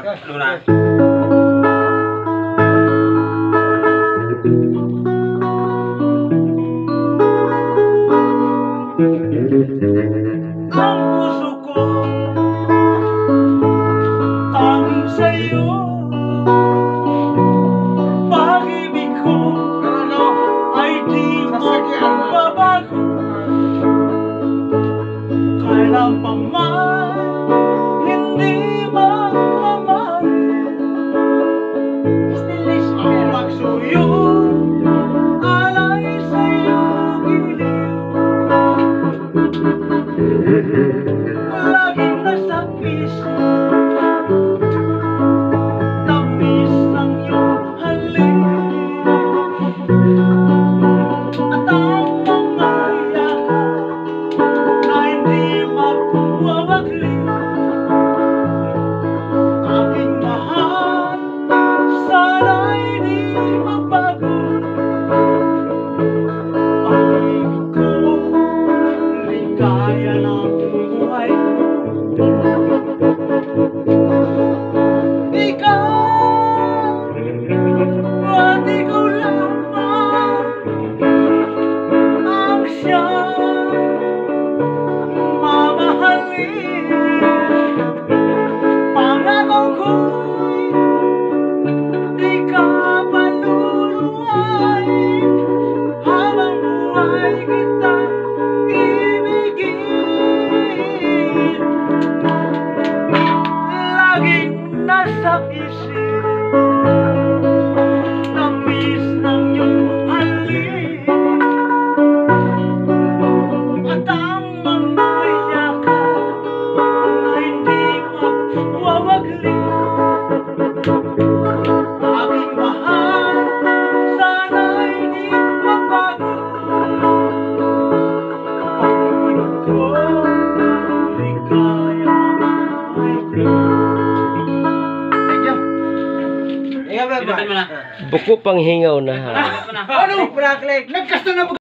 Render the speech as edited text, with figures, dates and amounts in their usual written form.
Luna. Ang puso ko tanging sa'yo, pag-ibig ko ay di magbabago. Kailan pa man hindi magmamahal ang pagsuyo, alay sa'yo giliw. Laging nasa piso, tamis ng iyong halik, at ang mga yakap na hindi magwawagli. Aking mahal, sana'y di magbago. Pag-ibig ko, ligaya ng buhay ko. Ikaw at ikaw lamang ang siyang mamahalin. Pangako ko'y di ka paluluhain, habang buhay kita ibigin. Laging nasa isip, tamis ng iyong halik, at ang mga yakap na hindi magwawagli. Aking mahal, sana'y di magbago. Pag-ibig ko, ligaya ang buhay ko. Pinutin mo na. Buko pang hingaw na ha. Pinutin mo na. Ano? Nagkasta na